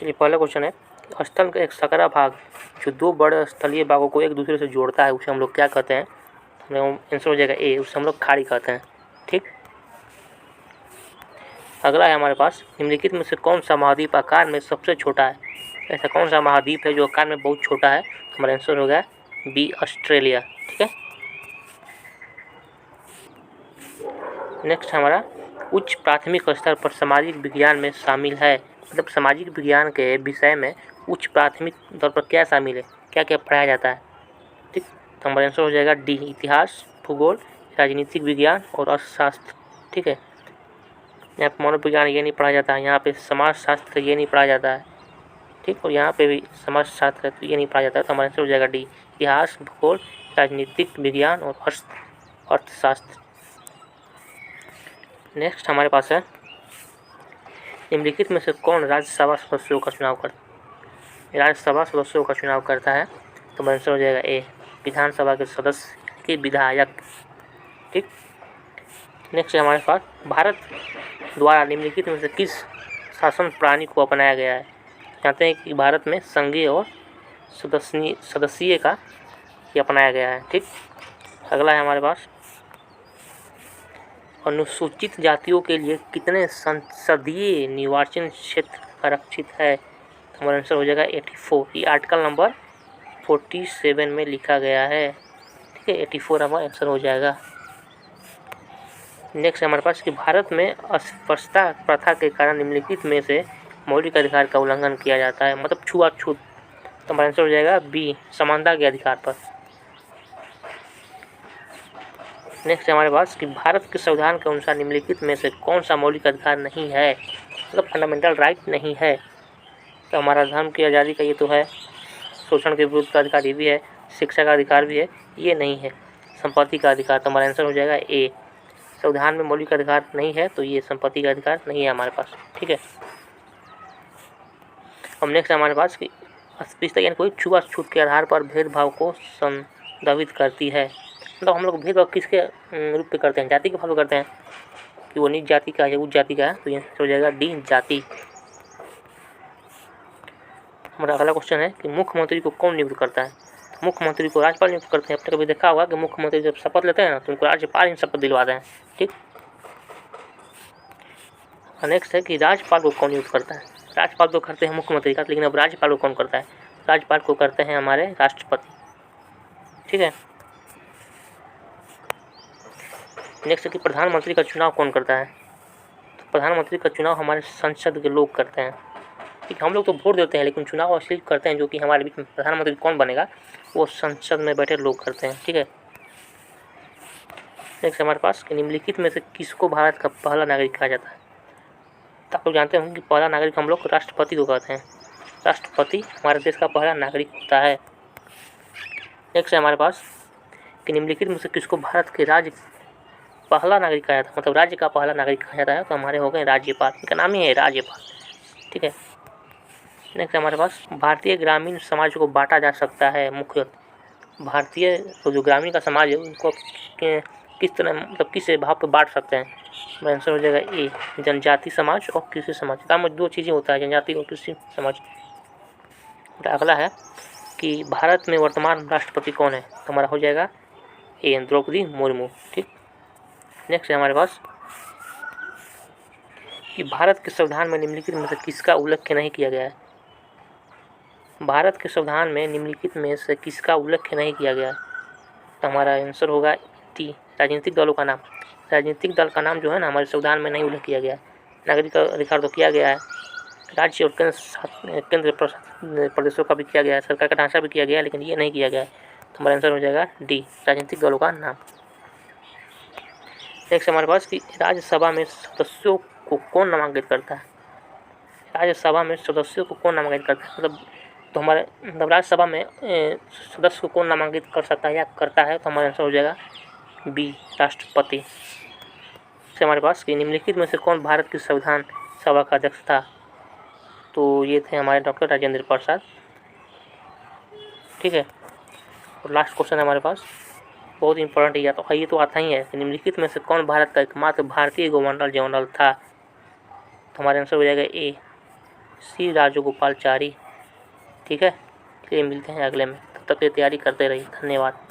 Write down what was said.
चलिए पहला क्वेश्चन है, स्थल का एक सकरा भाग जो दो बड़े स्थलीय भागों को एक दूसरे से जोड़ता है उसे हम लोग क्या कहते हैं? आंसर हो जाएगा ए, उसे हम लोग खाड़ी कहते हैं। ठीक। अगला है हमारे पास, निम्नलिखित में से कौन सा महाद्वीप आकार में सबसे छोटा है? ऐसा कौन सा महाद्वीप है जो आकार में बहुत छोटा है? तो हमारा आंसर होगा बी, ऑस्ट्रेलिया। ठीक है। नेक्स्ट हमारा, उच्च प्राथमिक स्तर पर सामाजिक विज्ञान में शामिल है, मतलब सामाजिक विज्ञान के विषय में उच्च प्राथमिक स्तर पर क्या शामिल है, क्या क्या पढ़ाया जाता है? ठीक। तो हमारा आंसर हो जाएगा डी, इतिहास, भूगोल, राजनीतिक विज्ञान और अर्थशास्त्र। ठीक है। यहाँ पे मनोविज्ञान ये नहीं पढ़ाया जाता है, यहाँ पे समाज शास्त्र ये नहीं पढ़ाया जाता है। ठीक। और यहाँ पे भी समाज शास्त्र तो ये नहीं पढ़ाया जाता है। तो हमारा आंसर हो जाएगा डी, इतिहास, भूगोल, राजनीतिक विज्ञान और अर्थशास्त्र। नेक्स्ट हमारे पास है, निम्नलिखित में से कौन राज्यसभा सदस्यों का चुनाव करता है? तो हमारा आंसर हो जाएगा ए, विधानसभा के सदस्य के विधायक। ठीक। नेक्स्ट हमारे पास, भारत द्वारा निम्नलिखित में से किस शासन प्रणाली को अपनाया गया है? जानते हैं कि भारत में संघीय और सदस्यीय का ये अपनाया गया है। ठीक। अगला है हमारे पास, अनुसूचित जातियों के लिए कितने संसदीय निर्वाचन क्षेत्र आरक्षित है? तो हमारा आंसर हो जाएगा 84। ये आर्टिकल नंबर 47 में लिखा गया है। ठीक है, 84 हमारा आंसर हो जाएगा। नेक्स्ट हमारे पास कि भारत में अस्पृश्यता प्रथा के कारण निम्नलिखित में से मौलिक अधिकार का उल्लंघन किया जाता है, मतलब छुआछूत। तो हमारा आंसर हो जाएगा बी, समानता के अधिकार पर। नेक्स्ट हमारे पास कि भारत के संविधान के अनुसार निम्नलिखित में से कौन सा मौलिक अधिकार नहीं है, मतलब फंडामेंटल राइट नहीं है? तो हमारा धर्म की आज़ादी का ये तो है, शोषण के विरुद्ध का अधिकार ये भी है, शिक्षा का अधिकार भी है, ये नहीं है संपत्ति का अधिकार। तो हमारा आंसर हो जाएगा ए, संविधान में मौलिक अधिकार नहीं है तो ये संपत्ति का अधिकार नहीं है हमारे पास। ठीक है। अब नेक्स्ट हमारे पास कि अस्पृश्यता यानी कोई छुआछूत के आधार पर भेदभाव को संदर्भित करती है, मतलब हम लोग भेदभाव किसके रूप पे करते हैं? जाति के फॉलो करते हैं कि वो नीच जाति का है या उच्च जाति का है। तो ये हो जाएगा डी, जाति। हमारा अगला क्वेश्चन है कि मुख्यमंत्री को कौन नियुक्त करता है? तो मुख्यमंत्री को राज्यपाल नियुक्त करते हैं। आपने कभी देखा होगा कि मुख्यमंत्री जब शपथ लेते हैं ना तो उनको राज्यपाल ही शपथ दिलवाते हैं। ठीक। नेक्स्ट है कि राज्यपाल को कौन नियुक्त करता है? राज्यपाल तो करते हैं मुख्यमंत्री का, लेकिन अब राज्यपाल को कौन करता है? राज्यपाल को करते हैं हमारे राष्ट्रपति। ठीक है। नेक्स्ट है कि प्रधानमंत्री का चुनाव कौन करता है? तो प्रधानमंत्री का चुनाव हमारे संसद के लोग करते हैं। ठीक। हम लोग तो वोट देते हैं, लेकिन चुनाव असली करते हैं जो कि हमारे बीच में प्रधानमंत्री कौन बनेगा वो संसद में बैठे लोग करते हैं। ठीक है। नेक्स्ट हमारे पास कि निम्नलिखित में से किसको भारत का पहला नागरिक कहा जाता है? तो आप लोग जानते होंगे कि पहला नागरिक हम लोग राष्ट्रपति को कहते हैं। राष्ट्रपति हमारे देश का पहला नागरिक होता है। नेक्स्ट है हमारे पास कि निम्नलिखित में से किसको भारत के राज्य पहला नागरिक कहा जाता है, मतलब राज्य का पहला नागरिक कहा जाता है? तो हमारे हो गए राज्यपाल, इनका नाम ही है राज्यपाल। ठीक है। नेक्स्ट हमारे पास, भारतीय ग्रामीण समाज को बांटा जा सकता है मुख्यतः, भारतीय जो ग्रामीण का समाज है उनको किस तरह, मतलब किस भाव पर बांट सकते हैं? आंसर हो जाएगा ए, जनजाति समाज और कृषि समाज। काम में दो चीज़ें होता है, जनजाति और कृषि समाज। अगला है कि भारत में वर्तमान राष्ट्रपति कौन है? तो हमारा हो जाएगा ए, द्रौपदी मुर्मू। ठीक। नेक्स्ट है हमारे पास कि भारत के संविधान में निम्नलिखित में से किसका उल्लेख नहीं किया गया है? भारत के संविधान में निम्नलिखित में से किसका उल्लेख नहीं किया गया है? तो हमारा आंसर होगा टी, राजनीतिक दलों का नाम। राजनीतिक दल का नाम जो है ना हमारे संविधान में नहीं उल्लेख किया गया है। नागरिक अधिकार तो किया गया है, राज्य और केंद्र प्रदेशों का भी किया गया है, सरकार का ढांचा भी किया गया है, लेकिन ये नहीं किया गया है। तो हमारा आंसर हो जाएगा डी, राजनीतिक दलों का नाम। नेक्स्ट हमारे पास कि राज्यसभा में सदस्यों को कौन नामांकित करता है? राज्यसभा में सदस्यों को कौन नामांकित करता है, मतलब तो हमारे राज्यसभा में सदस्य को कौन नामांकित कर सकता है या करता है? तो हमारा आंसर हो जाएगा बी, राष्ट्रपति। से हमारे पास कि निम्नलिखित में से कौन भारत की संविधान सभा का अध्यक्ष था? तो ये थे हमारे डॉक्टर राजेंद्र प्रसाद। ठीक है। और लास्ट क्वेश्चन है हमारे पास, बहुत इंपॉर्टेंट है, तो ये तो आता ही है कि निम्नलिखित में से कौन भारत का एकमात्र भारतीय गवर्नर जनरल था? तो हमारा आंसर हो जाएगा ए, श्री राजगोपालाचारी। ठीक है, चलिए मिलते हैं अगले में, तब तक के तैयारी करते रहिए। धन्यवाद।